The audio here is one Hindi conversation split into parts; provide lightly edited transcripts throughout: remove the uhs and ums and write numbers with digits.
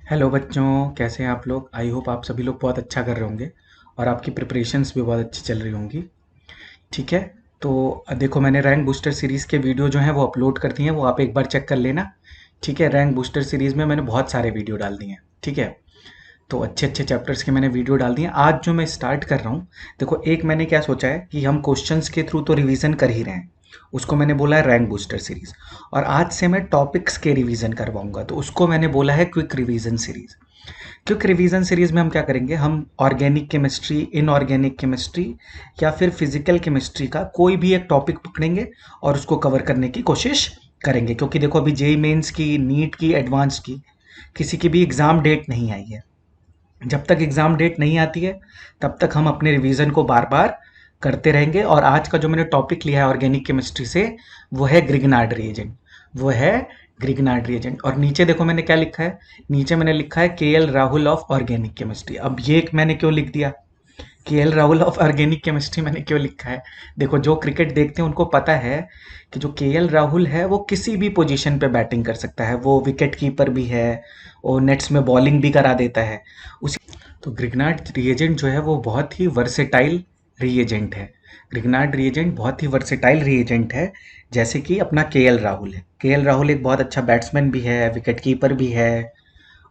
हेलो बच्चों, कैसे हैं आप लोग। आई होप आप सभी लोग बहुत अच्छा कर रहे होंगे और आपकी प्रिपरेशंस भी बहुत अच्छी चल रही होंगी। ठीक है। तो देखो, मैंने रैंक बूस्टर सीरीज़ के वीडियो जो हैं वो अपलोड कर दिए हैं, वो आप एक बार चेक कर लेना। ठीक है। रैंक बूस्टर सीरीज़ में मैंने बहुत सारे वीडियो डाल दिए हैं। ठीक है। तो अच्छे अच्छे चैप्टर्स के मैंने वीडियो डाल दिए हैं। आज जो मैं स्टार्ट कर रहा हूँ, देखो, एक मैंने क्या सोचा है कि हम क्वेश्चंस के थ्रू तो रिवीजन कर ही रहे हैं, उसको मैंने बोला है रैंक बूस्टर सीरीज। और आज से मैं टॉपिक्स के रिवीजन करवाऊंगा, तो उसको मैंने बोला है quick revision series. Quick revision series में हम क्या करेंगे, हम ऑर्गेनिक केमिस्ट्री, इनऑर्गेनिक केमिस्ट्री या फिर फिजिकल केमिस्ट्री का कोई भी एक टॉपिक पकड़ेंगे और उसको कवर करने की कोशिश करेंगे। क्योंकि देखो, अभी जेई मेंस की, नीट की, एडवांस की किसी की भी एग्ज़ाम डेट नहीं आई है। जब तक एग्ज़ाम डेट नहीं आती है तब तक हम अपने रिवीजन को बार बार करते रहेंगे। और आज का जो मैंने टॉपिक लिया है ऑर्गेनिक केमिस्ट्री से, वो है ग्रिग्नार्ड रिएजेंट। वो है ग्रिग्नार्ड रिएजेंट। और नीचे देखो मैंने क्या लिखा है, नीचे मैंने लिखा है के L Rahul of organic chemistry. अब ये मैंने क्यों लिख दिया के L Rahul of organic chemistry, मैंने क्यों लिखा है। देखो, जो क्रिकेट देखते हैं उनको पता है कि जो के एल राहुल है वो किसी भी पोजीशन पे बैटिंग कर सकता है, वो विकेट कीपर भी है, वो नेट्स में बॉलिंग भी करा देता है। उसी तो ग्रिग्नार्ड रिएजेंट जो है वो बहुत ही वर्सेटाइल रिएजेंट है। ग्रिग्नार्ड रिएजेंट बहुत ही वर्सेटाइल रिएजेंट है। जैसे कि अपना के एल राहुल है। के एल राहुल एक बहुत अच्छा बैट्समैन भी है, विकेट कीपर भी है,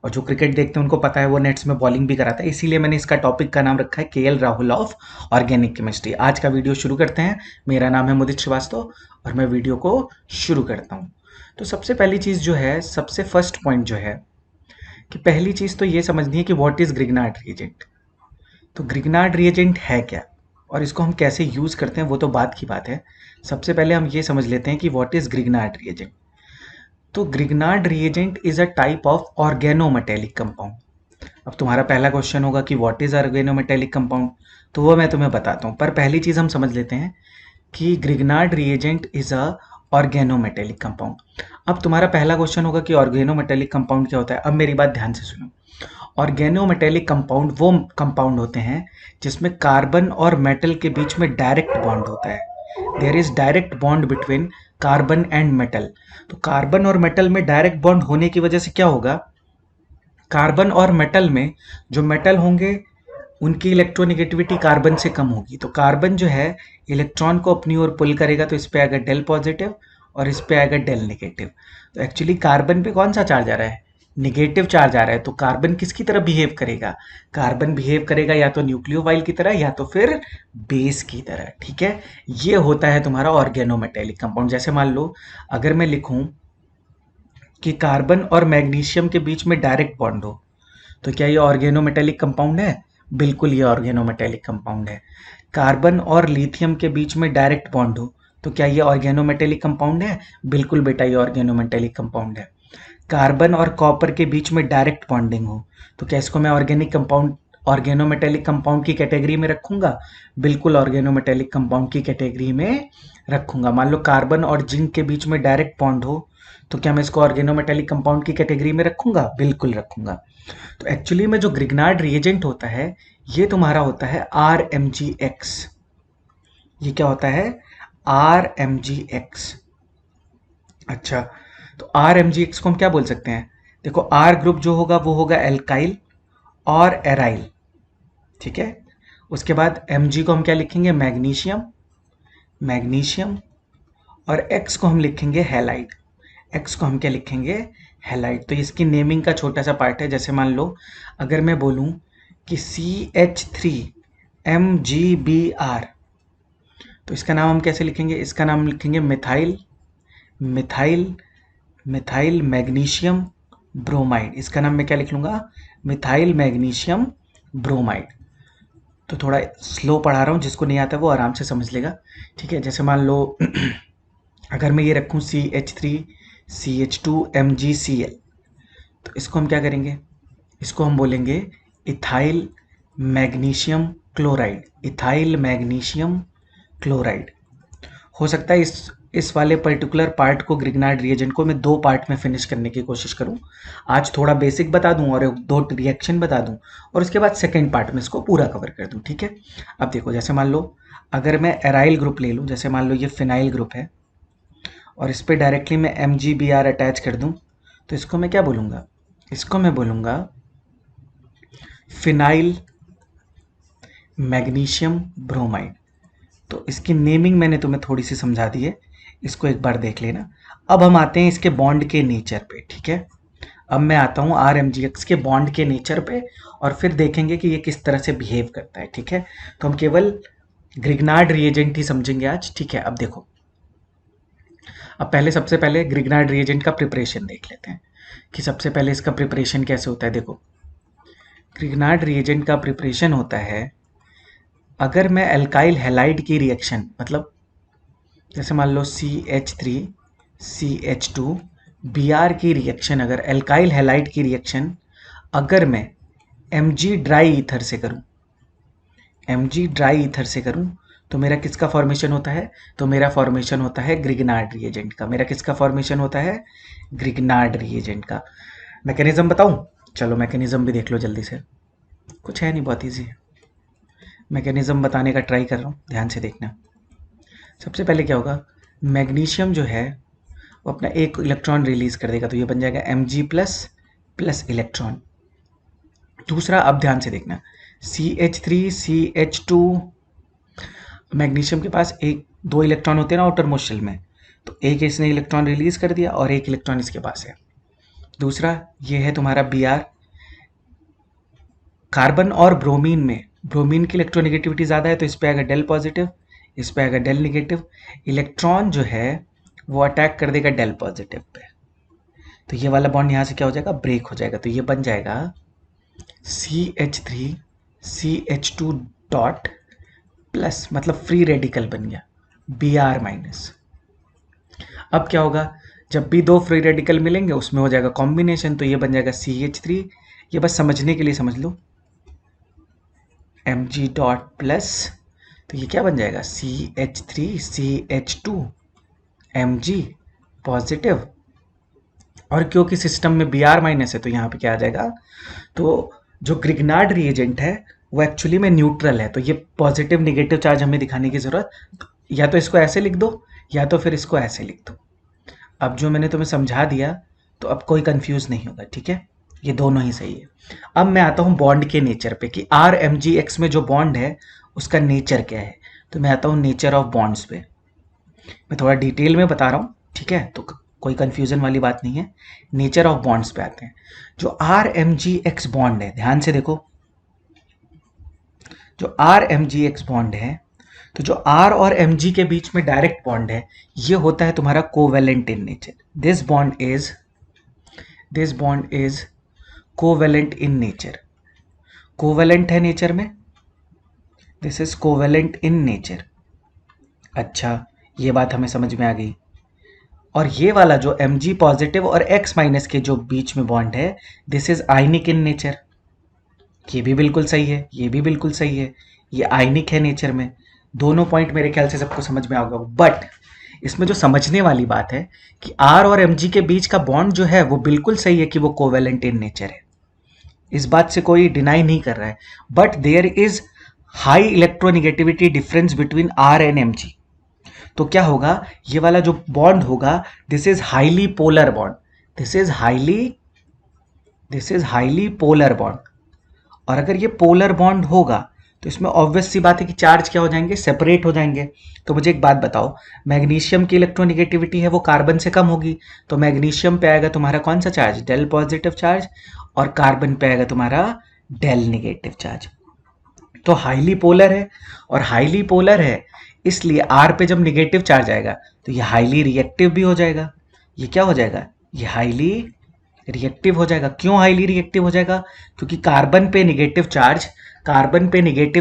और जो क्रिकेट देखते हैं उनको पता है वो नेट्स में बॉलिंग भी कराता है। इसीलिए मैंने इसका टॉपिक का नाम रखा है के L Rahul of organic chemistry. आज का वीडियो शुरू करते हैं। मेरा नाम है मुदित श्रीवास्तव और मैं वीडियो को शुरू करता हूँ। तो सबसे पहली चीज़ जो है, सबसे फर्स्ट पॉइंट जो है, कि पहली चीज़ तो ये समझनी है कि व्हाट इज़ ग्रिग्नार्ड रिएजेंट। तो ग्रिग्नार्ड रिएजेंट है क्या और इसको हम कैसे यूज़ करते हैं वो तो बात की बात है। सबसे पहले हम ये समझ लेते हैं कि व्हाट इज़ ग्रिग्नार्ड रिएजेंट। तो Grignard reagent is a type of organometallic compound. अब तुम्हारा पहला क्वेश्चन होगा कि व्हाट इज ऑर्गेनोमेटेलिक कंपाउंड, तो वो मैं तुम्हें बताता हूँ। पर पहली चीज़ हम समझ लेते हैं कि Grignard reagent is a organometallic compound. अब तुम्हारा पहला क्वेश्चन होगा कि ऑर्गेनोमेटेलिक कंपाउंड क्या होता है। अब मेरी बात ध्यान से सुनो। ऑर्गेनोमेटेलिक कंपाउंड वो कंपाउंड होते हैं जिसमें कार्बन और मेटल के बीच में डायरेक्ट बॉन्ड होता है। There is direct bond between carbon and metal. तो कार्बन और मेटल में डायरेक्ट बॉन्ड होने की वजह से क्या होगा, कार्बन और मेटल में जो मेटल होंगे उनकी इलेक्ट्रोनेगेटिविटी कार्बन से कम होगी। तो कार्बन जो है इलेक्ट्रॉन को अपनी ओर पुल करेगा, तो इस पे आएगा डेल पॉजिटिव और इस पे आएगा डेल नेगेटिव। तो एक्चुअली कार्बन पे कौन सा चार्ज आ रहा है, निगेटिव चार्ज आ रहा है। तो कार्बन किसकी तरह बिहेव करेगा, कार्बन बिहेव करेगा या तो न्यूक्लियोफाइल की तरह या तो फिर बेस की तरह। ठीक है। ये होता है तुम्हारा ऑर्गेनोमेटेलिक कंपाउंड। जैसे मान लो अगर मैं लिखूं कि कार्बन और मैग्नीशियम के बीच में डायरेक्ट बॉन्ड हो, तो क्या ये ऑर्गेनोमेटेलिक कंपाउंड है। बिल्कुल ये ऑर्गेनोमेटेलिक कंपाउंड है। कार्बन और लिथियम के बीच में डायरेक्ट बॉन्ड हो, तो क्या ये ऑर्गेनोमेटेलिक कंपाउंड है। बिल्कुल बेटा, ये ऑर्गेनोमेटेलिक कंपाउंड है। कार्बन और कॉपर के बीच में डायरेक्ट बॉन्डिंग हो, तो क्या इसको मैं ऑर्गेनिक कंपाउंड, ऑर्गेनोमेटेलिक कंपाउंड की कैटेगरी में रखूंगा। बिल्कुल ऑर्गेनोमेटेलिक कंपाउंड की कैटेगरी में रखूंगा। मान लो कार्बन और जिंक के बीच में डायरेक्ट बॉन्ड हो, तो क्या मैं इसको ऑर्गेनोमेटेलिक कंपाउंड की कैटेगरी में रखूंगा। बिल्कुल रखूंगा। तो एक्चुअली में जो ग्रिग्नार्ड रिएजेंट होता है, ये तुम्हारा होता है आर एम जी एक्स। ये क्या होता है, आर एम जी एक्स। अच्छा, तो आर एम जी एक्स को हम क्या बोल सकते हैं। देखो, आर ग्रुप जो होगा वो होगा एल्काइल और एराइल। ठीक है। उसके बाद एम जी को हम क्या लिखेंगे, मैग्नीशियम। मैग्नीशियम। और एक्स को हम लिखेंगे हैलाइड। एक्स को हम क्या लिखेंगे, हैलाइड। तो इसकी नेमिंग का छोटा सा पार्ट है। जैसे मान लो अगर मैं बोलूं कि CH3MgBr, तो इसका नाम हम कैसे लिखेंगे, इसका नाम लिखेंगे methyl, methyl, methyl magnesium bromide. इसका नाम मैं क्या लिख लूंगा, मिथाइल मैग्नीशियम ब्रोमाइड। तो थोड़ा स्लो पढ़ा रहा हूँ, जिसको नहीं आता वो आराम से समझ लेगा। ठीक है। जैसे मान लो अगर मैं ये रखूँ CH3CH2MgCl, तो इसको हम क्या करेंगे, इसको हम बोलेंगे ethyl magnesium chloride. Ethyl magnesium chloride. हो सकता है इस वाले पर्टिकुलर पार्ट को, ग्रिग्नार्ड रिएजेंट को, मैं दो पार्ट में फिनिश करने की कोशिश करूं। आज थोड़ा बेसिक बता दूं और दो रिएक्शन बता दूं, और उसके बाद सेकेंड पार्ट में इसको पूरा कवर कर दूं। ठीक है। अब देखो, जैसे मान लो अगर मैं एराइल ग्रुप ले लूं, जैसे मान लो ये फिनाइल ग्रुप है और इस पर डायरेक्टली मैं MgBr अटैच कर दूं, तो इसको मैं क्या बोलूँगा, इसको मैं बोलूँगा फिनाइल मैग्नीशियम ब्रोमाइड। तो इसकी नेमिंग मैंने तुम्हें थोड़ी सी समझा दी है, इसको एक बार देख लेना। अब हम आते हैं इसके बॉन्ड के नेचर पे, ठीक है। अब मैं आता हूँ RMgx के बॉन्ड के नेचर पे और फिर देखेंगे कि ये किस तरह से बिहेव करता है, ठीक है। तो हम केवल ग्रिग्नार्ड रिएजेंट ही समझेंगे आज, ठीक है। अब देखो, अब सबसे पहले ग्रिग्नार्ड रिएजेंट का प्रिपरेशन देख लेते हैं कि सबसे पहले इसका प्रिपरेशन कैसे होता है। देखो, ग्रिग्नार्ड रिएजेंट का प्रिपरेशन होता है, अगर मैं एल्काइल हैलाइड की रिएक्शन, मतलब जैसे मान लो CH3 CH2 Br की रिएक्शन, अगर एल्काइल हैलाइड की रिएक्शन अगर मैं Mg ड्राई ईथर से करूं, Mg ड्राई ईथर से करूं, तो मेरा किसका फॉर्मेशन होता है? तो मेरा फॉर्मेशन होता है ग्रिग्नार्ड रिएजेंट का। मेरा किसका फॉर्मेशन होता है? ग्रिग्नार्ड रिएजेंट का। मैकेनिज्म बताऊं? चलो मैकेनिज्म भी देख लो जल्दी से, कुछ है नहीं, बहुत ईजी है। मैकेनिज्म बताने का ट्राई कर रहा हूँ, ध्यान से देखना। सबसे पहले क्या होगा, मैग्नीशियम जो है वो अपना एक इलेक्ट्रॉन रिलीज कर देगा, तो ये बन जाएगा Mg प्लस इलेक्ट्रॉन। दूसरा, अब ध्यान से देखना, CH3 CH2, मैग्नीशियम के पास दो इलेक्ट्रॉन होते हैं ना आउटर मोस्ट शेल में, तो एक इसने इलेक्ट्रॉन रिलीज कर दिया और एक इलेक्ट्रॉन इसके पास है। दूसरा, ये है तुम्हारा Br। कार्बन और ब्रोमीन में, ब्रोमीन की इलेक्ट्रोनेगेटिविटी ज़्यादा है तो इस पे आएगा डेल पॉजिटिव, इस पे आएगा डेल नेगेटिव। इलेक्ट्रॉन जो है वो अटैक कर देगा डेल पॉजिटिव पे, तो ये वाला बॉन्ड यहाँ से क्या हो जाएगा, ब्रेक हो जाएगा। तो ये बन जाएगा CH3 CH2 डॉट प्लस, मतलब फ्री रेडिकल बन गया Br माइनस। अब क्या होगा, जब भी दो फ्री रेडिकल मिलेंगे उसमें हो जाएगा कॉम्बिनेशन, तो ये बन जाएगा CH3। ये बस समझने के लिए समझ लो, Mg डॉट प्लस, तो ये क्या बन जाएगा, CH3 CH2 Mg पॉजिटिव, और क्योंकि सिस्टम में Br माइनस है तो यहाँ पे क्या आ जाएगा, तो जो ग्रिग्नार्ड रिएजेंट है वो एक्चुअली में न्यूट्रल है, तो ये पॉजिटिव निगेटिव चार्ज हमें दिखाने की ज़रूरत, या तो इसको ऐसे लिख दो या तो फिर इसको ऐसे लिख दो। अब जो मैंने तुम्हें समझा दिया तो अब कोई कंफ्यूज नहीं होगा, ठीक है, ये दोनों ही सही है। अब मैं आता हूँ बॉन्ड के नेचर पे कि RMgx में जो बॉन्ड है उसका नेचर क्या है। तो मैं आता हूँ नेचर ऑफ बॉन्ड्स पे, मैं थोड़ा डिटेल में बता रहा हूँ, ठीक है, तो कोई कंफ्यूजन वाली बात नहीं है। नेचर ऑफ बॉन्ड्स पे आते हैं। जो RMgx बॉन्ड है, ध्यान से देखो, जो RMgx बॉन्ड है, तो जो R और Mg के बीच में डायरेक्ट बॉन्ड है, ये होता है तुम्हारा covalent in nature. This bond is covalent in nature. Covalent है नेचर में, this is covalent in nature. अच्छा, ये बात हमें समझ में आ गई। और ये वाला जो Mg पॉजिटिव और X माइनस के जो बीच में बॉन्ड है, this is ionic in nature. ये भी बिल्कुल सही है, ये भी बिल्कुल सही है, ये आयनिक है नेचर में। दोनों पॉइंट मेरे ख्याल से सबको समझ में आ गया। बट इसमें जो समझने वाली बात है कि R और Mg के बीच का बॉन्ड जो है वो बिल्कुल सही है कि वो कोवेलेंट इन नेचर है, इस बात से कोई डिनाई नहीं कर रहा है। But there is high electronegativity difference between R and Mg। तो क्या होगा, ये वाला जो बॉन्ड होगा, this is highly polar bond, this is highly polar bond. और अगर ये पोलर बॉन्ड होगा तो इसमें ऑब्वियस सी बात है कि चार्ज क्या हो जाएंगे, सेपरेट हो जाएंगे। तो मुझे एक बात बताओ, मैग्नीशियम की इलेक्ट्रोनिगेटिविटी है वो कार्बन से कम होगी, तो मैग्नीशियम पे आएगा तुम्हारा कौन सा चार्ज, डेल पॉजिटिव चार्ज, और कार्बन पे आएगा तुम्हारा डेल नेगेटिव चार्ज। तो हाईली पोलर है, और हाईली पोलर है इसलिए R पे जब निगेटिव चार्ज आएगा तो ये हाईली रिएक्टिव भी हो जाएगा। ये क्या हो जाएगा, ये हाईली रिएक्टिव हो जाएगा। क्यों हाईली रिएक्टिव हो जाएगा, क्योंकि कार्बन पे negative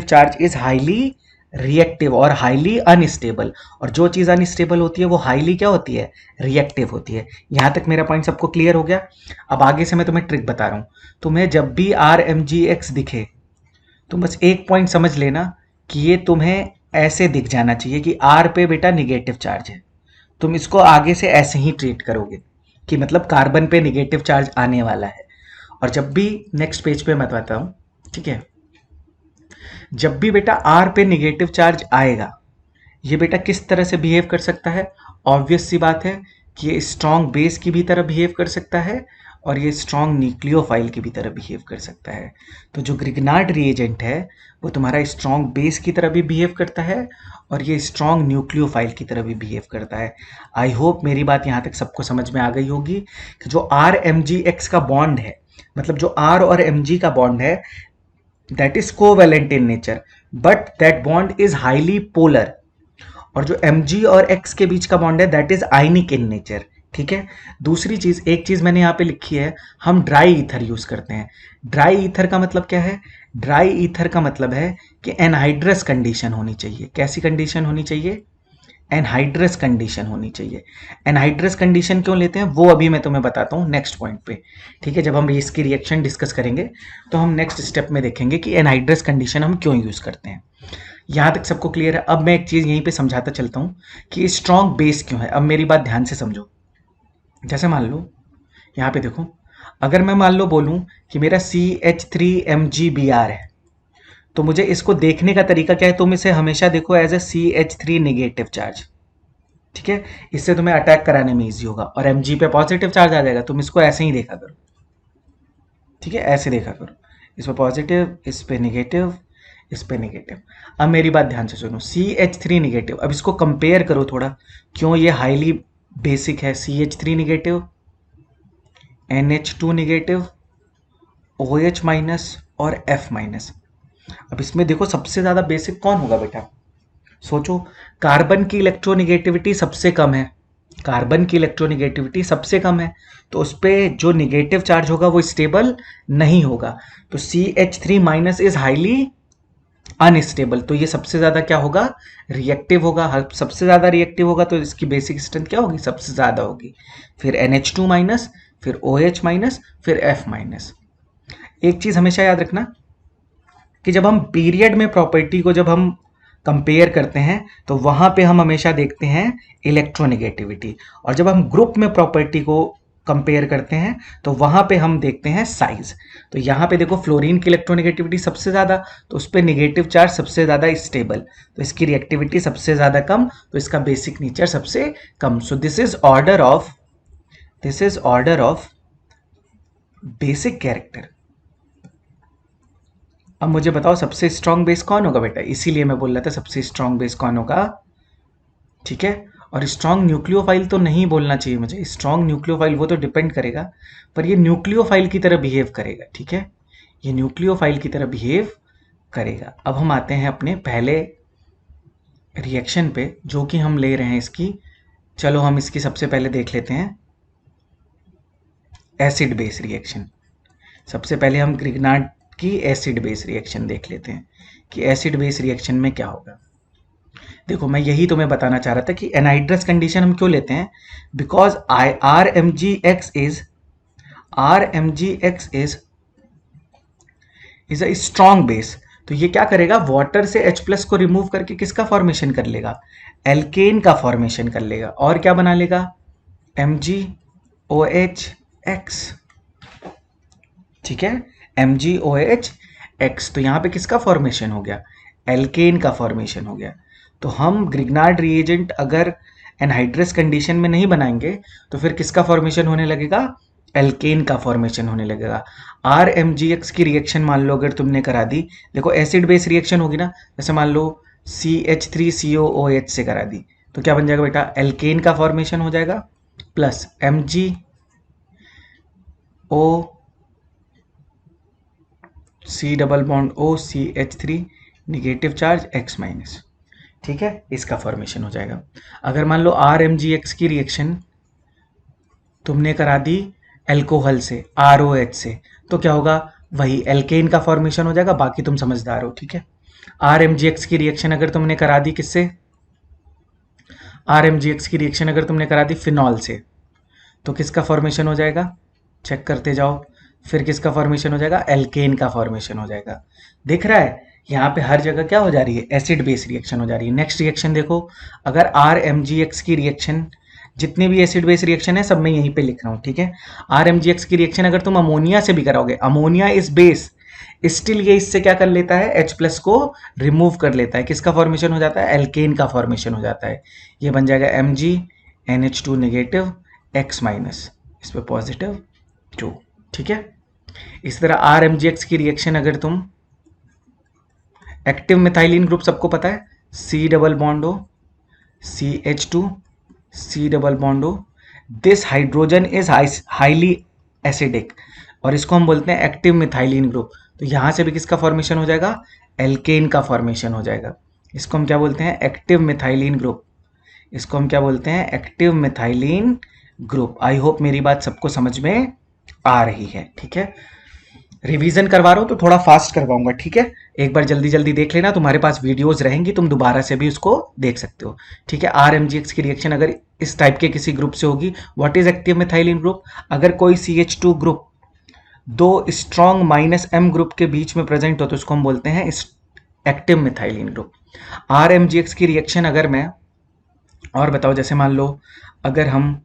charge is highly reactive और हाईली अनस्टेबल, और जो चीज़ अनस्टेबल होती है वो हाईली क्या होती है, रिएक्टिव होती है। यहाँ तक मेरा पॉइंट सबको क्लियर हो गया। अब आगे से मैं तुम्हें ट्रिक बता रहा हूँ। तुम्हें जब भी RMgx दिखे तुम बस एक पॉइंट समझ लेना कि ये तुम्हें ऐसे दिख जाना चाहिए कि R पे बेटा निगेटिव चार्ज है। तुम इसको आगे से ऐसे ही ट्रीट करोगे कि मतलब कार्बन पे निगेटिव चार्ज आने वाला है। और जब भी नेक्स्ट पेज पे मैं बताता हूँ, ठीक है, जब भी बेटा R पे निगेटिव चार्ज आएगा, ये बेटा किस तरह से बिहेव कर सकता है, ऑब्वियस सी बात है कि ये स्ट्रॉन्ग बेस की भी तरह बिहेव कर सकता है और ये स्ट्रॉन्ग न्यूक्लियोफाइल की भी तरह बिहेव कर सकता है। तो जो ग्रिग्नार्ड रिएजेंट है वो तुम्हारा स्ट्रॉन्ग बेस की तरह भी बिहेव करता है और ये स्ट्रॉन्ग न्यूक्लियोफाइल की तरह भी बिहेव करता है। आई होप मेरी बात यहाँ तक सबको समझ में आ गई होगी कि जो आर एम जी एक्स का बॉन्ड है, मतलब जो आर और एम जी का बॉन्ड है, that is covalent in nature but that bond is highly polar. और जो mg और x के बीच का बॉन्ड है that is ionic in nature. ठीक है। दूसरी चीज, एक चीज मैंने यहाँ पे लिखी है, हम ड्राई ईथर यूज करते हैं। ड्राई ईथर का मतलब क्या है? ड्राई ईथर का मतलब है कि एनहाइड्रस कंडीशन होनी चाहिए। कैसी कंडीशन होनी चाहिए? एनहाइड्रस कंडीशन होनी चाहिए। एनहाइड्रस कंडीशन क्यों लेते हैं वो अभी मैं तुम्हें बताता हूँ नेक्स्ट पॉइंट पे। ठीक है, जब हम इसकी रिएक्शन डिस्कस करेंगे तो हम नेक्स्ट स्टेप में देखेंगे कि एनहाइड्रस कंडीशन हम क्यों यूज करते हैं। यहाँ तक सबको क्लियर है? अब मैं एक चीज यहीं पे समझाता चलता हूँ कि स्ट्रॉन्ग बेस क्यों है। अब मेरी बात ध्यान से समझो। जैसे मान लो यहाँ पे देखो, अगर मैं मान लो बोलूँ कि मेरा CH3MgBr है, तो मुझे इसको देखने का तरीका क्या है? तुम इसे हमेशा देखो as a CH3 negative charge. ठीक है, इससे तुम्हें अटैक कराने में इजी होगा और Mg पे पॉजिटिव चार्ज आ जाएगा। तुम इसको ऐसे ही देखा करो। ठीक है, ऐसे देखा करो, इस पे पॉजिटिव, इस पे नेगेटिव, इस पे नेगेटिव। अब मेरी बात ध्यान से सुनो, CH3 नेगेटिव, अब इसको कंपेयर करो थोड़ा, क्यों ये हाईली बेसिक है। CH3 negative, NH2 negative, OH minus और F माइनस। अब इसमें देखो सबसे ज्यादा बेसिक कौन होगा बेटा? सोचो, कार्बन की इलेक्ट्रोनेगेटिविटी सबसे कम है। कार्बन की इलेक्ट्रोनेगेटिविटी सबसे कम है, तो उस पर जो निगेटिव चार्ज होगा वो स्टेबल नहीं होगा। तो CH3 minus is highly unstable, तो ये सबसे ज्यादा क्या होगा? रिएक्टिव होगा। हर सबसे ज्यादा रिएक्टिव होगा तो इसकी बेसिक स्ट्रेंथ क्या होगी? सबसे ज्यादा होगी। फिर NH2 माइनस, फिर OH माइनस, फिर F माइनस। एक चीज हमेशा याद रखना कि जब हम पीरियड में प्रॉपर्टी को जब हम कंपेयर करते हैं तो वहां पे हम हमेशा देखते हैं इलेक्ट्रोनेगेटिविटी, और जब हम ग्रुप में प्रॉपर्टी को कंपेयर करते हैं तो वहां पे हम देखते हैं साइज। तो यहाँ पे देखो फ्लोरीन की इलेक्ट्रोनेगेटिविटी सबसे ज्यादा, तो उस पर नेगेटिव चार्ज सबसे ज्यादा स्टेबल, तो इसकी रिएक्टिविटी सबसे ज्यादा कम, तो इसका बेसिक नेचर सबसे कम। So this is order of basic character. अब मुझे बताओ सबसे स्ट्रॉन्ग बेस कौन होगा बेटा? इसीलिए मैं बोल रहा था सबसे स्ट्रॉन्ग बेस कौन होगा। ठीक है, और स्ट्रॉन्ग न्यूक्लियोफाइल तो नहीं बोलना चाहिए मुझे। स्ट्रॉन्ग न्यूक्लियोफाइल वो तो डिपेंड करेगा, पर ये न्यूक्लियोफाइल की तरह बिहेव करेगा। ठीक है, ये न्यूक्लियोफाइल की तरह बिहेव करेगा। अब हम आते हैं अपने पहले रिएक्शन पे जो कि हम ले रहे हैं इसकी। चलो हम इसकी सबसे पहले देख लेते हैं एसिड बेस रिएक्शन। सबसे पहले हम ग्रिग्नार्ड की एसिड बेस रिएक्शन देख लेते हैं कि एसिड बेस रिएक्शन में क्या होगा। देखो मैं यही तुम्हें बताना चाह रहा था कि एनहाइड्रस कंडीशन हम क्यों लेते हैं, because RMgX is a strong base. तो ये क्या करेगा? वाटर से H+ को रिमूव करके किसका फॉर्मेशन कर लेगा? एल्केन का फॉर्मेशन कर लेगा। और क्या बना लेगा? MgOH(X). ठीक है, MgOH(X). तो यहां पे किसका फॉर्मेशन हो गया? एल्केन का फॉर्मेशन हो गया। तो हम ग्रिग्नार्ड रिएजेंट अगर एनहाइड्रस कंडीशन में नहीं बनाएंगे तो फिर किसका फॉर्मेशन होने लगेगा? एल्केन का फॉर्मेशन होने लगेगा। RMgX की रिएक्शन मान लो अगर तुमने करा दी, देखो एसिड बेस रिएक्शन होगी ना, जैसे मान लो CH3COOH से करा दी, तो क्या बन जाएगा बेटा? एल्केन का फॉर्मेशन हो जाएगा plus MgOC(CH3) negative charge X minus. ठीक है, इसका फॉर्मेशन हो जाएगा। अगर मान लो RMgX की रिएक्शन तुमने करा दी एल्कोहल से, ROH से, तो क्या होगा? वही एल्केन का फॉर्मेशन हो जाएगा। बाकी तुम समझदार हो। ठीक है, RMgX की रिएक्शन अगर तुमने करा दी किससे? RMgX की रिएक्शन अगर तुमने करा दी फिनॉल से, तो किसका फॉर्मेशन हो जाएगा? चेक करते जाओ। फिर किसका फॉर्मेशन हो जाएगा? एल्केन का फॉर्मेशन हो जाएगा। दिख रहा है यहाँ पे हर जगह क्या हो जा रही है? एसिड बेस रिएक्शन हो जा रही है। नेक्स्ट रिएक्शन देखो, अगर RMgX की रिएक्शन, जितने भी एसिड बेस रिएक्शन है सब मैं यहीं पे लिख रहा हूँ। ठीक है, RMgX की रिएक्शन अगर तुम अमोनिया से भी कराओगे, अमोनिया इज बेस, स्टिल ये इससे क्या कर लेता है? H+ को रिमूव कर लेता है। किसका फॉर्मेशन हो जाता है? एल्केन का फॉर्मेशन हो जाता है। ये बन जाएगा MgNH2 नेगेटिव X माइनस, इस पे पॉजिटिव टू। ठीक है, इसी तरह आर एम जी एक्स की रिएक्शन अगर तुम एक्टिव मिथाइलिन ग्रुप सबको पता है, C double bond O C H two C double bond O, this hydrogen is highly acidic और इसको हम बोलते हैं एक्टिव मिथाइलिन ग्रुप। तो यहां से भी किसका फॉर्मेशन हो जाएगा, एल्केन का फॉर्मेशन हो जाएगा। इसको हम क्या बोलते हैं, एक्टिव मिथाइलिन ग्रुप। इसको हम क्या बोलते हैं, active methylene group. I hope मेरी बात सबको समझ में आ रही है। ठीक है, रिवीजन करवा रहा हूं तो थोड़ा फास्ट करवाऊंगा। ठीक है, एक बार जल्दी जल्दी देख लेना, तुम्हारे पास वीडियोस रहेंगी, तुम दोबारा से भी उसको देख सकते हो। ठीक है, आर एम जी एक्स की रिएक्शन अगर इस टाइप के किसी ग्रुप से होगी, what is active methylene group, अगर कोई CH2 ग्रुप दो स्ट्रॉन्ग माइनस एम ग्रुप के बीच में प्रेजेंट हो तो उसको हम बोलते हैं active methylene group. R M G X की रिएक्शन अगर मैं और बताओ, जैसे मान लो अगर हम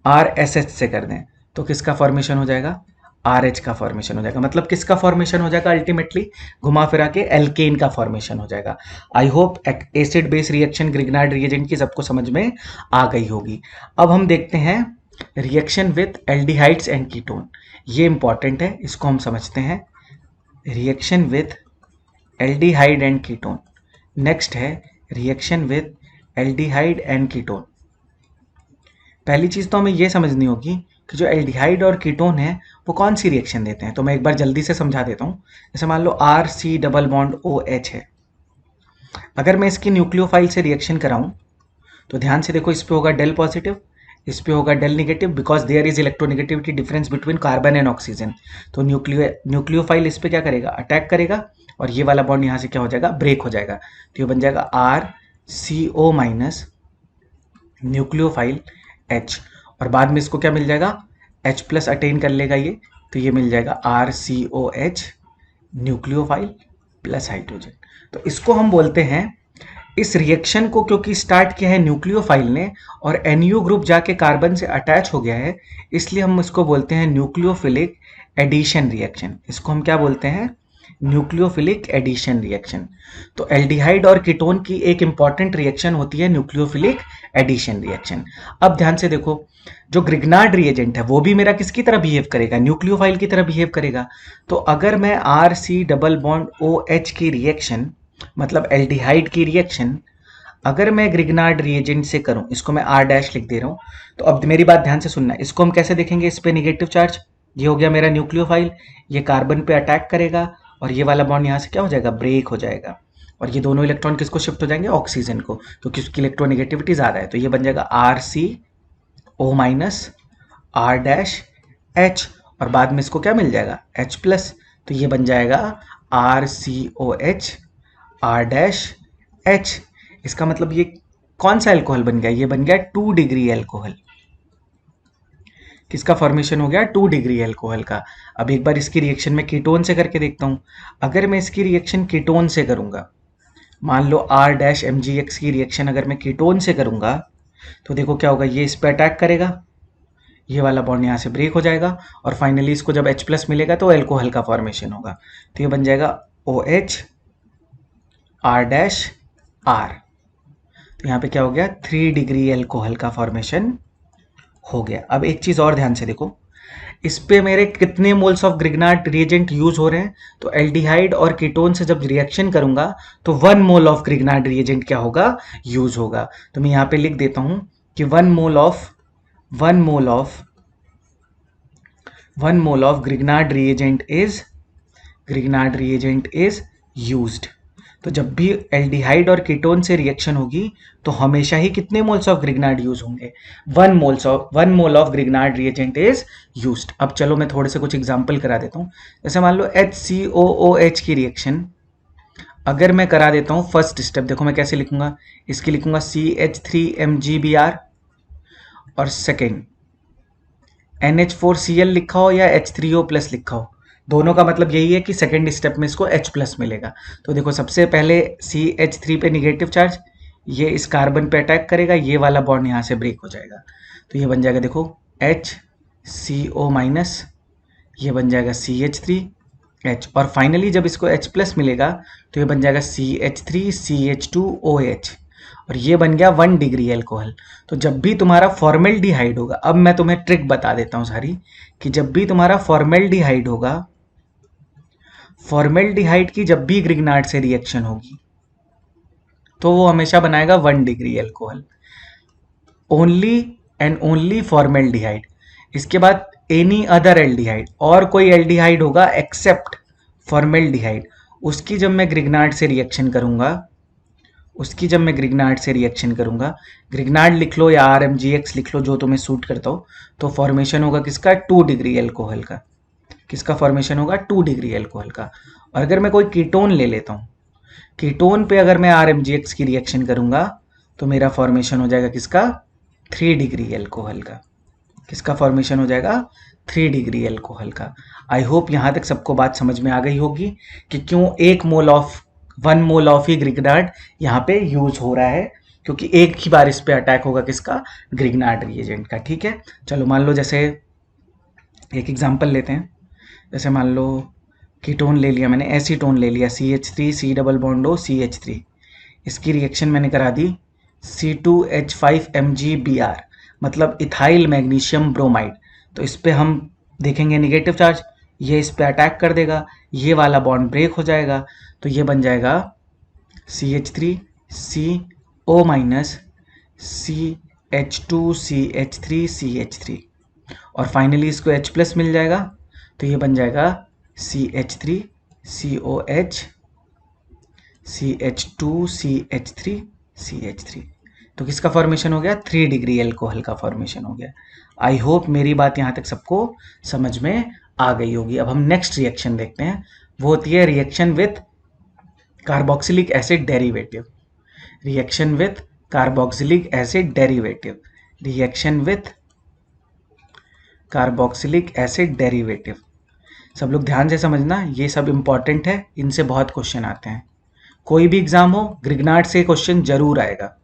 RSH से कर दें तो किसका फॉर्मेशन हो जाएगा, RH का फॉर्मेशन हो जाएगा। मतलब किसका फॉर्मेशन हो जाएगा, अल्टीमेटली घुमा फिरा के एल्केन का फॉर्मेशन हो जाएगा। I hope acid base reaction Grignard reagent की सबको समझ में आ गई होगी। अब हम देखते हैं reaction with aldehydes and ketone. ये इंपॉर्टेंट है, इसको हम समझते हैं। Reaction with aldehyde and ketone. Next है reaction with aldehyde and ketone. पहली चीज तो हमें यह समझनी होगी कि जो एल्डिहाइड और कीटोन है वो कौन सी रिएक्शन देते हैं। तो मैं एक बार जल्दी से समझा देता हूं। जैसे मान लो RC डबल बॉन्ड OH है, अगर मैं इसकी न्यूक्लियोफाइल से रिएक्शन कराऊं तो ध्यान से देखो, इस पे होगा डेल पॉजिटिव, इस पे होगा del negative, because there is electronegativity difference between carbon and oxygen. तो न्यूक्लियोफाइल इस पे क्या करेगा, अटैक करेगा और ये वाला बॉन्ड यहाँ से क्या हो जाएगा, ब्रेक हो जाएगा। तो ये बन जाएगा RCO माइनस न्यूक्लियोफाइल H, और बाद में इसको क्या मिल जाएगा, H प्लस अटेन कर लेगा ये, तो ये मिल जाएगा RCOH न्यूक्लियोफाइल प्लस हाइड्रोजन। तो इसको हम बोलते हैं, इस रिएक्शन को क्योंकि स्टार्ट किया है न्यूक्लियोफाइल ने और NU ग्रुप जाके कार्बन से अटैच हो गया है, इसलिए हम इसको बोलते हैं न्यूक्लियोफिलिक एडिशन रिएक्शन। इसको हम क्या बोलते हैं, न्यूक्लियोफिलिक एडिशन रिएक्शन। तो एल्डिहाइड और कीटोन की एक इंपॉर्टेंट रिएक्शन होती है न्यूक्लियोफिलिक एडिशन रिएक्शन। अब ध्यान से देखो, जो ग्रिग्नार्ड रिएजेंट है वो भी मेरा किसकी तरह बिहेव करेगा, न्यूक्लियोफाइल की तरह बिहेव करेगा। तो अगर मैं RC डबल बॉन्ड OH की रिएक्शन, मतलब एल्डिहाइड की रिएक्शन अगर मैं ग्रिग्नार्ड रिएजेंट से करूं, इसको मैं R' लिख दे रहा हूं। तो अब मेरी बात ध्यान से सुनना, इसको हम कैसे देखेंगे, इस पे नेगेटिव चार्ज, ये हो गया मेरा न्यूक्लियोफाइल, ये कार्बन पे अटैक करेगा और ये वाला बॉन्ड यहाँ से क्या हो जाएगा, ब्रेक हो जाएगा, और ये दोनों इलेक्ट्रॉन किसको शिफ्ट हो जाएंगे, ऑक्सीजन को, क्योंकि उसकी इलेक्ट्रोनेगेटिविटी ज्यादा है। तो ये बन जाएगा RCO माइनस R' और बाद में इसको क्या मिल जाएगा, H प्लस। तो ये बन जाएगा RCOH R' इसका मतलब ये कौन सा अल्कोहल बन गया, ये बन गया 2 डिग्री अल्कोहल। किसका फॉर्मेशन हो गया, 2 डिग्री अल्कोहल का। अब एक बार इसकी रिएक्शन में कीटोन से करके देखता हूं। अगर मैं इसकी रिएक्शन कीटोन से करूंगा, मान लो R'MgX की रिएक्शन अगर मैं कीटोन से करूंगा तो देखो क्या होगा, ये इस पे अटैक करेगा, ये वाला बॉन्ड यहाँ से ब्रेक हो जाएगा और फाइनली इसको जब H प्लस मिलेगा तो अल्कोहल का फॉर्मेशन होगा। तो ये बन जाएगा OH R'। तो यहाँ पे क्या हो गया, 3 डिग्री अल्कोहल का फॉर्मेशन हो गया। अब एक चीज और ध्यान से देखो, इस पे मेरे कितने moles of Grignard reagent use हो रहे हैं। तो एल्डिहाइड और कीटोन से जब रिएक्शन करूंगा तो 1 मोल ऑफ ग्रिग्नार्ड रिएजेंट क्या होगा, यूज होगा। तो मैं यहाँ पे लिख देता हूं कि 1 mole of Grignard reagent is used. तो जब भी एल्डिहाइड और कीटोन से रिएक्शन होगी तो हमेशा ही कितने मोल्स ऑफ ग्रिग्नार्ड यूज होंगे, 1 mole of Grignard reagent is used. अब चलो मैं थोड़े से कुछ एग्जांपल करा देता हूं। जैसे मान लो HCOOH की रिएक्शन अगर मैं करा देता हूं, फर्स्ट स्टेप देखो मैं कैसे लिखूंगा, इसकी लिखूंगा CH3MgBr और सेकेंड NH4Cl लिखा हो या H3O प्लस लिखा हो, दोनों का मतलब यही है कि सेकेंड स्टेप में इसको H प्लस मिलेगा। तो देखो सबसे पहले CH3 पे निगेटिव चार्ज, ये इस कार्बन पे अटैक करेगा, ये वाला बॉन्ड यहाँ से ब्रेक हो जाएगा। तो ये बन जाएगा देखो HCO माइनस, ये बन जाएगा CH3H, और फाइनली जब इसको H प्लस मिलेगा तो ये बन जाएगा CH3CH2OH। और ये बन गया 1 डिग्री एल्कोहल। तो जब भी तुम्हारा फॉर्मेल्डिहाइड होगा, अब मैं तुम्हें ट्रिक बता देता हूँ सारी, कि जब भी तुम्हारा फॉर्मेल्डिहाइड होगा, फॉर्मेल्डिहाइड की जब भी ग्रिग्नार्ड से रिएक्शन होगी तो वो हमेशा बनाएगा 1 degree alcohol, only and only formaldehyde. इसके बाद एनी अदर एल्डिहाइड, और कोई एल्डिहाइड होगा एक्सेप्ट फॉर्मेल्डिहाइड, उसकी जब मैं ग्रिग्नार्ड से रिएक्शन करूंगा, ग्रिग्नार्ड लिख लो या RMGX लिख लो, जो तुम्हें सूट करता हो, तो फॉर्मेशन होगा किसका? 2 डिग्री एल्कोहल का। किसका फॉर्मेशन होगा? 2 डिग्री एल्कोहल का। और अगर मैं कोई कीटोन ले लेता हूँ, कीटोन पे अगर मैं RMGX की रिएक्शन करूंगा तो मेरा फॉर्मेशन हो जाएगा किसका? 3 डिग्री एल्कोहल का। किसका फॉर्मेशन हो जाएगा? 3 डिग्री एल्कोहल का। आई होप यहाँ तक सबको बात समझ में आ गई होगी कि क्यों 1 मोल ऑफ ही ग्रिग्नार्ड यहाँ पे यूज हो रहा है, क्योंकि एक ही बार इस पे अटैक होगा किसका? ग्रिग्नार्ड रिएजेंट का। ठीक है, चलो मान लो जैसे एक एग्जांपल लेते हैं। जैसे मान लो कीटोन ले लिया मैंने, एसीटोन ले लिया, CH3 C double bond O CH3, इसकी रिएक्शन मैंने करा दी C2H5MgBr, मतलब इथाइल मैग्नीशियम ब्रोमाइड। तो इस पे हम देखेंगे नेगेटिव चार्ज, ये इस पे अटैक कर देगा, ये वाला बॉन्ड ब्रेक हो जाएगा, तो ये बन जाएगा CH3CO माइनस CH2CH3CH3, और फाइनली इसको H प्लस मिल जाएगा, तो ये बन जाएगा CH3COH CH2CH3CH3। तो किसका फॉर्मेशन हो गया? 3 डिग्री एल्कोहल का फॉर्मेशन हो गया। आई होप मेरी बात यहाँ तक सबको समझ में आ गई होगी। अब हम नेक्स्ट रिएक्शन देखते हैं, वो होती है reaction with carboxylic acid derivative. Reaction with carboxylic acid derivative, reaction with carboxylic acid derivative. सब लोग ध्यान से समझना, ये सब इंपॉर्टेंट है, इनसे बहुत क्वेश्चन आते हैं। कोई भी एग्जाम हो, ग्रिग्नार्ड से क्वेश्चन जरूर आएगा।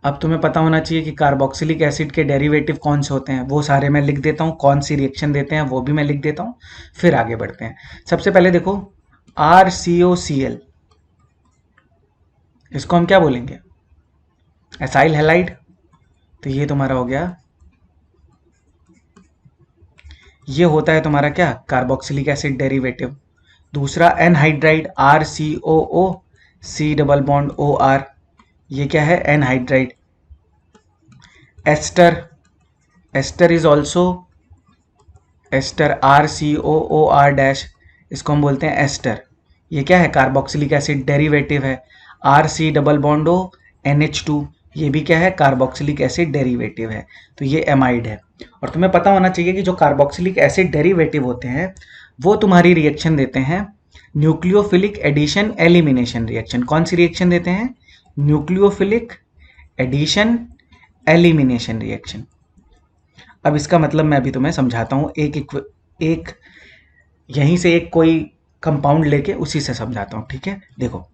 अब तुम्हें पता होना चाहिए कि कार्बोक्सिलिक एसिड के डेरिवेटिव कौन से होते हैं, वो सारे मैं लिख देता हूँ, कौन सी रिएक्शन देते हैं वो भी मैं लिख देता हूँ, फिर आगे बढ़ते हैं। सबसे पहले देखो RCOCl, इसको हम क्या बोलेंगे? Acyl halide. तो ये तुम्हारा हो गया, ये होता है तुम्हारा क्या? Carboxylic acid derivative. दूसरा anhydride RCOO C double bond OR, ये क्या है? Anhydride. Ester, ester is also ester RCOOR dash, इसको हम बोलते हैं एस्टर। ये क्या है? कार्बोक्सिलिक एसिड डेरिवेटिव है। RC double bond O NH2, ये भी क्या है? कार्बोक्सिलिक एसिड डेरिवेटिव है। तो ये एमाइड है। और तुम्हें पता होना चाहिए कि जो कार्बोक्सिलिक एसिड डेरिवेटिव होते हैं वो तुम्हारी रिएक्शन देते हैं न्यूक्लियोफिलिक एडिशन एलिमिनेशन रिएक्शन। कौन सी रिएक्शन देते हैं? Nucleophilic addition elimination reaction. अब इसका मतलब मैं अभी तुम्हें समझाता हूँ, एक यहीं से एक कोई कंपाउंड लेके उसी से समझाता हूँ। ठीक है, देखो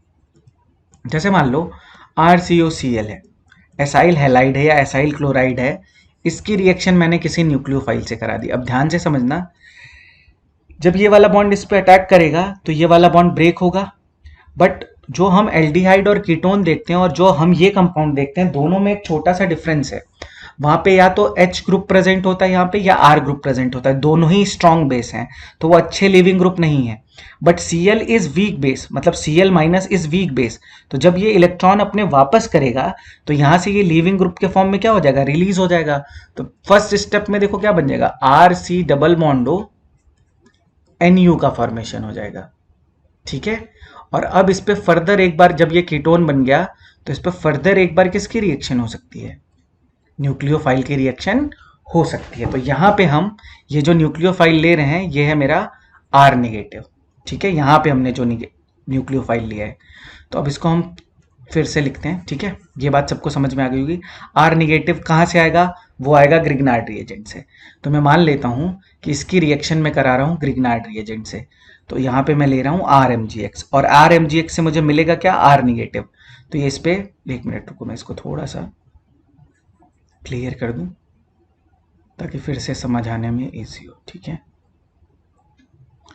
जैसे मान लो RCOCl है, एसाइल हैलाइड है या एसाइल क्लोराइड है, इसकी रिएक्शन मैंने किसी न्यूक्लियोफाइल से करा दी। अब ध्यान से समझना, जब ये वाला बॉन्ड इस पे अटैक करेगा तो ये वाला बॉन्ड ब्रेक होगा, बट जो हम एल्डिहाइड और कीटोन देखते हैं और जो हम ये कंपाउंड देखते हैं, दोनों में एक छोटा सा डिफरेंस है। वहां पे या तो H ग्रुप प्रेजेंट होता है यहाँ पे, या R ग्रुप प्रेजेंट होता है, दोनों ही स्ट्रॉन्ग बेस हैं, तो वो अच्छे लिविंग ग्रुप नहीं है। But Cl is weak base, मतलब Cl minus is weak base, तो जब ये इलेक्ट्रॉन अपने वापस करेगा तो यहाँ से ये लिविंग ग्रुप के फॉर्म में क्या हो जाएगा? रिलीज हो जाएगा। तो फर्स्ट स्टेप में देखो क्या बन जाएगा? RC double bond O NU का फॉर्मेशन हो जाएगा। ठीक है, और अब इस पे फर्दर एक बार जब ये कीटोन बन गया तो इस पे फर्दर एक बार किसकी रिएक्शन हो सकती है? न्यूक्लियोफाइल की रिएक्शन हो सकती है। तो यहाँ पे हम ये जो न्यूक्लियोफाइल ले रहे हैं ये है मेरा R नेगेटिव। ठीक है, यहाँ पे हमने जो न्यूक्लियोफाइल लिया है, तो अब इसको हम फिर से लिखते हैं। ठीक है, ये बात सबको समझ में आ गई होगी। R नेगेटिव कहाँ से आएगा? वो आएगा ग्रिग्नार्ड रिएजेंट से। तो मैं मान लेता हूँ कि इसकी रिएक्शन में करा रहा हूँ ग्रिग्नार्ड रिएजेंट से, तो यहाँ पे मैं ले रहा हूँ RMGX, और RMGX से मुझे मिलेगा क्या? R negative. तो ये इस पे एक मिनट रुको, मैं इसको थोड़ा सा क्लियर कर दूं ताकि फिर से समझ आने में इजी हो। ठीक है,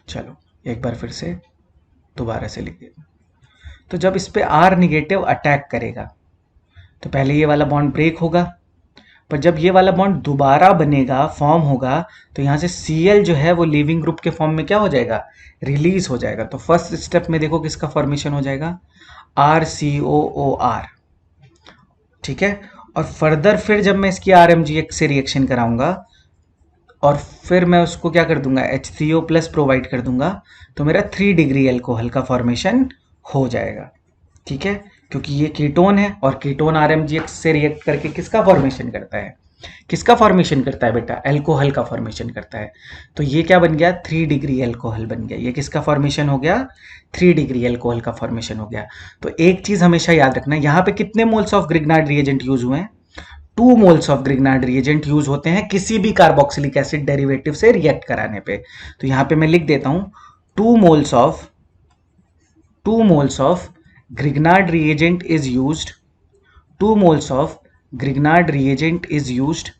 चलो एक बार फिर से दोबारा से लिख देता हूं। तो जब इस पे R नेगेटिव अटैक करेगा तो पहले ये वाला बॉन्ड ब्रेक होगा, पर जब ये वाला बॉन्ड दोबारा बनेगा, फॉर्म होगा, तो यहाँ से Cl जो है वो लीविंग ग्रुप के फॉर्म में क्या हो जाएगा, रिलीज हो जाएगा। तो फर्स्ट स्टेप में देखो किसका फॉर्मेशन हो जाएगा, RCOOR, ठीक है। और फर्दर फिर जब मैं इसकी RMgX से रिएक्शन कराऊंगा और फिर मैं उसको क्या कर दूंगा, H3O प्लस प्रोवाइड कर दूंगा, तो मेरा 3 डिग्री एल्कोहल का फॉर्मेशन हो जाएगा, ठीक है। क्योंकि ये कीटोन है और कीटोन RMgX से रिएक्ट करके किसका फॉर्मेशन करता है, किसका फॉर्मेशन करता है बेटा, एल्कोहल का फॉर्मेशन करता है। तो ये क्या बन गया, 3 डिग्री एल्कोहल बन गया। ये किसका फॉर्मेशन हो गया, 3 डिग्री एल्कोहल का फॉर्मेशन हो गया। तो एक चीज हमेशा याद रखना, यहाँ पे कितने moles of Grignard reagent use हुए हैं, 2 moles of Grignard reagent use होते हैं किसी भी कार्बोक्सिलिक एसिड डेरिवेटिव से रिएक्ट कराने पे। तो यहाँ पे मैं लिख देता हूं 2 moles of Grignard reagent is used, 2 moles of Grignard reagent is used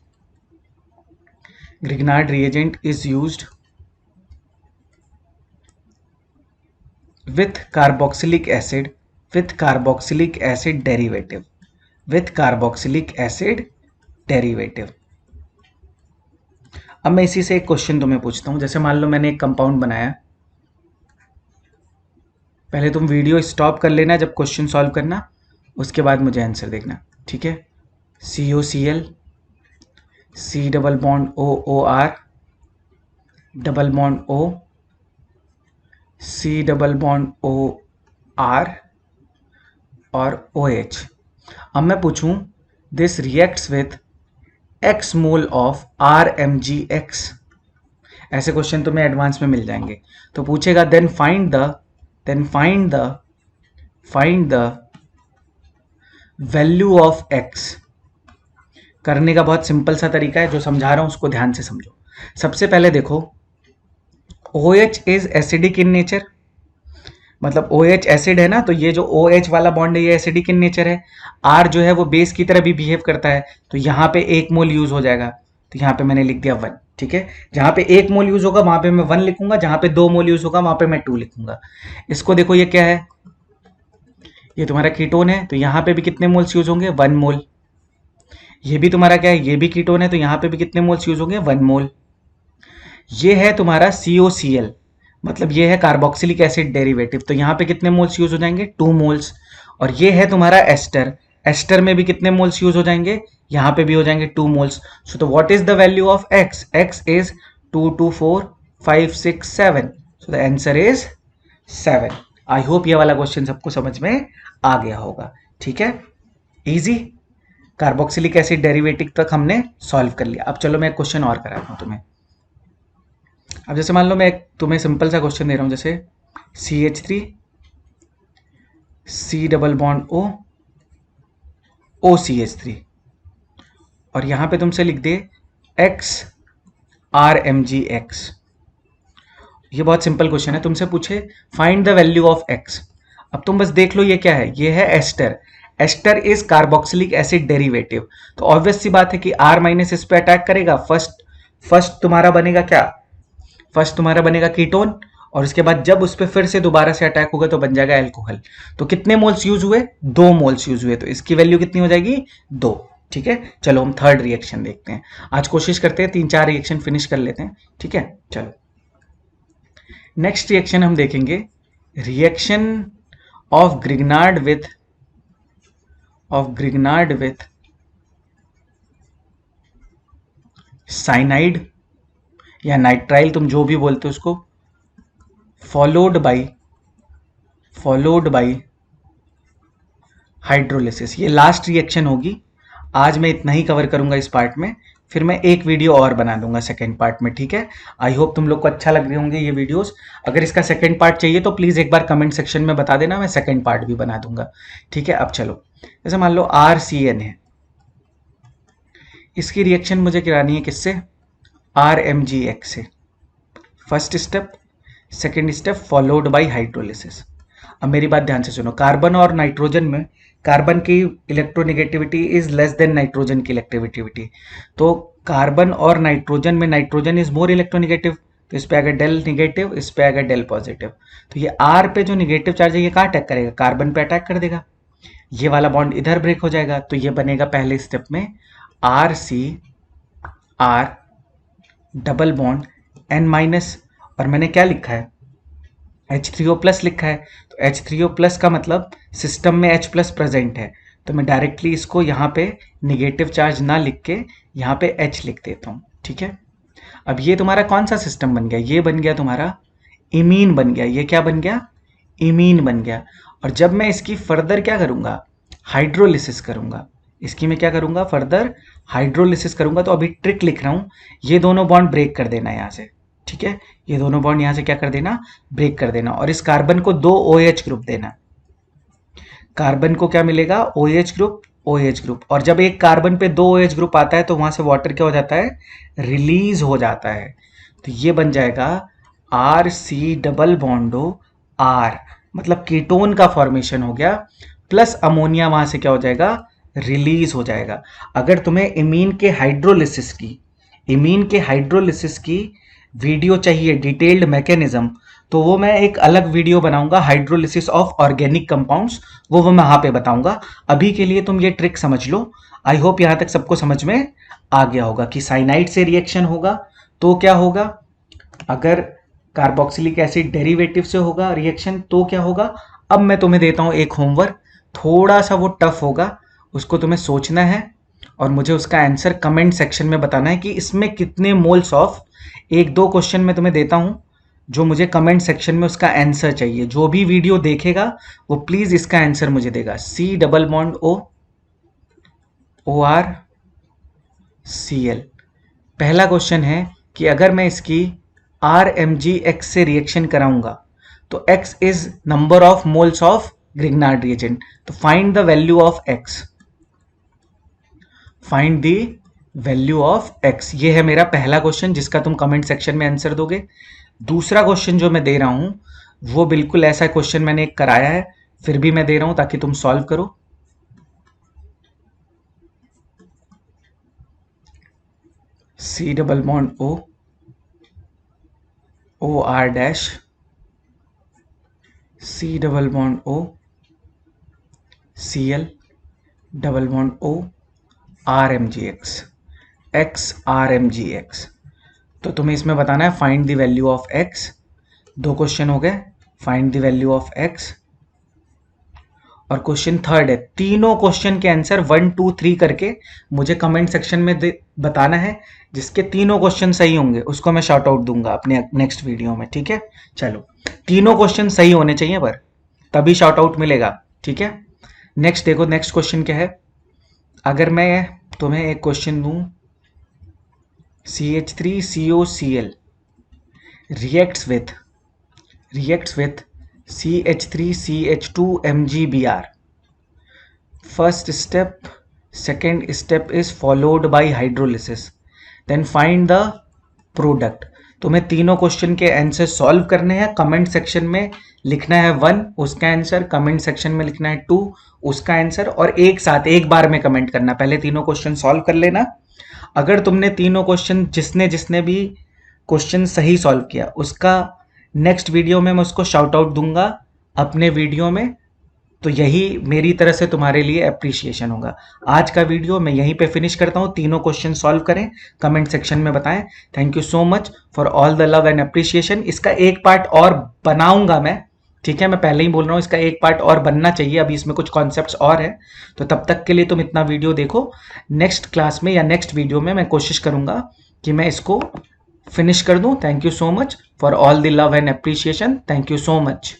with carboxylic acid derivative। अब मैं इसी से एक क्वेश्चन तुम्हें पूछता हूं। जैसे मान लो मैंने एक कंपाउंड बनाया, पहले तुम वीडियो स्टॉप कर लेना जब क्वेश्चन सॉल्व करना, उसके बाद मुझे आंसर देखना, ठीक है। COCl, C double bond OOR, double bond O, C double bond OR और OH। अब मैं पूछूं this reacts with X mole of RMgX, ऐसे क्वेश्चन तुम्हें एडवांस में मिल जाएंगे। तो पूछेगा then find the value of X। करने का बहुत सिंपल सा तरीका है, जो समझा रहा हूं उसको ध्यान से समझो। सबसे पहले देखो OH is acidic in nature, मतलब OH एसिड है ना, तो ये जो OH वाला बॉन्ड है ये एसिडिक इन नेचर है। R जो है वो बेस की तरह भी बिहेव करता है, तो यहाँ पे 1 मोल यूज हो जाएगा, तो यहाँ पे मैंने लिख दिया 1, ठीक है। जहां पे 1 मोल यूज होगा वहां पे मैं 1 लिखूंगा, जहां पे 2 मोल यूज होगा वहां पे मैं 2 लिखूंगा। इसको देखो ये क्या है, ये तुम्हारा कीटोन है, तो यहाँ पे भी कितने मोल्स यूज होंगे, 1 मोल। ये भी तुम्हारा क्या है, ये भी कीटोन है, तो यहाँ पे भी कितने मोल्स यूज होंगे, 1 मोल। ये है तुम्हारा COCl, मतलब ये है कार्बोक्सिलिक एसिड डेरिवेटिव, तो यहाँ पे कितने मोल्स यूज हो जाएंगे, 2 मोल्स। और ये है तुम्हारा एस्टर, एस्टर में भी कितने मोल्स यूज हो जाएंगे, यहाँ पे भी हो जाएंगे 2 मोल्स। सो तो what is the value of X, X is 2 2 4 5 6 7, so the answer is 7। I hope ये वाला क्वेश्चन सबको समझ में आ गया होगा, ठीक है। इजी, कार्बोक्सिलिक एसिड डेरिवेटिव तक हमने सॉल्व कर लिया। अब चलो मैं एक क्वेश्चन और कराता हूं तुम्हें। अब जैसे मान लो मैं तुम्हें सिंपल सा क्वेश्चन दे रहा हूं, जैसे CH3 C double bond O OCH3, और यहां पे तुमसे लिख दे X RMgX। ये बहुत सिंपल क्वेश्चन है, तुमसे पूछे find the value of X। अब तुम बस देख लो ये क्या है, ये है ester, ester is carboxylic acid derivative. तो ऑब्वियस सी बात है कि R माइनस इस पे अटैक करेगा, फर्स्ट तुम्हारा बनेगा क्या, फर्स्ट तुम्हारा बनेगा कीटोन, और उसके बाद जब उस पर फिर से दोबारा से अटैक होगा तो बन जाएगा एल्कोहल। तो कितने मोल्स यूज हुए, 2 मोल्स यूज हुए, तो इसकी वैल्यू कितनी हो जाएगी, 2, ठीक है। चलो हम थर्ड रिएक्शन देखते हैं, आज कोशिश करते हैं 3-4 रिएक्शन फिनिश कर लेते हैं, ठीक है। चलो नेक्स्ट रिएक्शन हम देखेंगे, reaction of Grignard with cyanide या नाइट्राइल, तुम जो भी बोलते हो उसको, फॉलोड बाय हाइड्रोलिसिस। ये लास्ट रिएक्शन होगी, आज मैं इतना ही कवर करूंगा इस पार्ट में, फिर मैं एक वीडियो और बना दूंगा सेकेंड पार्ट में, ठीक है। आई होप तुम लोग को अच्छा लग रहे होंगे ये वीडियोस। अगर इसका सेकेंड पार्ट चाहिए तो प्लीज़ एक बार कमेंट सेक्शन में बता देना, मैं सेकेंड पार्ट भी बना दूंगा, ठीक है। अब चलो, जैसे मान लो RCN है, इसकी रिएक्शन मुझे करानी है किससे, RMgX से। First step, second step followed by hydrolysis. अब मेरी बात ध्यान से सुनो, कार्बन और नाइट्रोजन में कार्बन की electronegativity is less than nitrogen की इलेक्ट्रोनेगेटिविटी, तो कार्बन और नाइट्रोजन में नाइट्रोजन इज मोर इलेक्ट्रोनेगेटिव, तो इस पे आएगा डेल निगेटिव, इस पे आएगा डेल पॉजिटिव। तो ये R पे जो निगेटिव चार्ज है ये कहाँ अटैक करेगा, कार्बन पे अटैक कर देगा। ये वाला बॉन्ड इधर ब्रेक हो जाएगा, तो ये बनेगा पहले स्टेप में RCr डबल बॉन्ड N-, और मैंने क्या लिखा है, H3O प्लस लिखा है। तो H3O प्लस का मतलब सिस्टम में H प्लस प्रेजेंट है, तो मैं डायरेक्टली इसको यहाँ पे निगेटिव चार्ज ना लिख के यहाँ पे H लिख देता हूँ, ठीक है। अब ये तुम्हारा कौन सा सिस्टम बन गया, ये बन गया तुम्हारा इमीन बन गया। ये क्या बन गया, इमीन बन गया। और जब मैं इसकी फर्दर क्या करूँगा, हाइड्रोलिसिस करूँगा, इसकी मैं क्या करूँगा, फर्दर हाइड्रोलिसिस करूँगा। तो अभी ट्रिक लिख रहा हूँ, ये दोनों बॉन्ड ब्रेक कर देना यहाँ से, ठीक है। ये दोनों बॉन्ड यहाँ से क्या कर देना, ब्रेक कर देना, और इस कार्बन को 2 OH ग्रुप देना। कार्बन को क्या मिलेगा, OH ग्रुप, OH ग्रुप। और जब एक कार्बन पे 2 OH ग्रुप आता है तो वहां से वाटर क्या हो जाता है, रिलीज हो जाता है। तो ये बन जाएगा RC डबल बॉन्डो R, मतलब कीटोन का फॉर्मेशन हो गया, प्लस अमोनिया वहां से क्या हो जाएगा, रिलीज हो जाएगा। अगर तुम्हें इमीन के हाइड्रोलिसिस की वीडियो चाहिए, डिटेल्ड मैकेनिज्म, तो वो मैं एक अलग वीडियो बनाऊंगा, हाइड्रोलिसिस ऑफ ऑर्गेनिक कंपाउंड्स, वो मैं वहां पे बताऊंगा। अभी के लिए तुम ये ट्रिक समझ लो। आई होप यहां तक सबको समझ में आ गया होगा कि साइनाइड से रिएक्शन होगा तो क्या होगा, अगर कार्बोक्सिलिक एसिड डेरिवेटिव से होगा रिएक्शन तो क्या होगा। अब मैं तुम्हें देता हूं एक होमवर्क, थोड़ा सा वो टफ होगा, उसको तुम्हें सोचना है और मुझे उसका आंसर कमेंट सेक्शन में बताना है कि इसमें कितने मोल्स ऑफ, 1-2 क्वेश्चन मैं तुम्हें देता हूं जो मुझे कमेंट सेक्शन में उसका आंसर चाहिए। जो भी वीडियो देखेगा वो प्लीज इसका आंसर मुझे देगा। C double bond O, OR Cl। पहला क्वेश्चन है कि अगर मैं इसकी RMgX से रिएक्शन कराऊंगा तो X is number of moles of Grignard reagent, तो find the value of X, find the value of X। ये है मेरा पहला क्वेश्चन जिसका तुम कमेंट सेक्शन में आंसर दोगे। दूसरा क्वेश्चन जो मैं दे रहा हूं वो बिल्कुल ऐसा क्वेश्चन मैंने एक कराया है, फिर भी मैं दे रहा हूं ताकि तुम सॉल्व करो। C double bond O, OR dash, C double bond O, Cl double bond O, RMgX, X RMgX। तो तुम्हें इसमें बताना है find the value of X। 2 question हो गए, find the value of X। और क्वेश्चन थर्ड है, तीनों क्वेश्चन के आंसर 1 2 3 करके मुझे कमेंट सेक्शन में बताना है। जिसके तीनों क्वेश्चन सही होंगे उसको मैं शॉर्ट आउट दूंगा अपने नेक्स्ट वीडियो में, ठीक है। चलो, तीनों क्वेश्चन सही होने चाहिए पर तभी शॉर्ट आउट मिलेगा, ठीक है। नेक्स्ट देखो, नेक्स्ट क्वेश्चन क्या है। अगर मैं तुम्हें एक क्वेश्चन दूं, CH3COCl reacts with CH3CH2MgBr. First step, second step is followed by hydrolysis. Then find the product. तुम्हें तीनों क्वेश्चन के आंसर सॉल्व करने हैं। कमेंट सेक्शन में लिखना है 1 उसका आंसर, कमेंट सेक्शन में लिखना है 2 उसका आंसर, और एक साथ एक बार में कमेंट करना। पहले तीनों क्वेश्चन सॉल्व कर लेना। अगर तुमने तीनों क्वेश्चन, जिसने भी क्वेश्चन सही सॉल्व किया उसका नेक्स्ट वीडियो में मैं उसको शाउट आउट दूंगा अपने वीडियो में, तो यही मेरी तरह से तुम्हारे लिए अप्रिशिएशन होगा। आज का वीडियो मैं यहीं पे फिनिश करता हूँ। तीनों क्वेश्चन सॉल्व करें, कमेंट सेक्शन में बताएं। Thank you so much for all the love and appreciation. इसका एक पार्ट और बनाऊंगा मैं, ठीक है, मैं पहले ही बोल रहा हूँ, इसका एक पार्ट और बनना चाहिए। अभी इसमें कुछ कॉन्सेप्ट्स और हैं, तो तब तक के लिए तुम इतना वीडियो देखो। नेक्स्ट क्लास में या नेक्स्ट वीडियो में मैं कोशिश करूंगा कि मैं इसको फिनिश कर दूं। Thank you so much for all the love and appreciation. Thank you so much.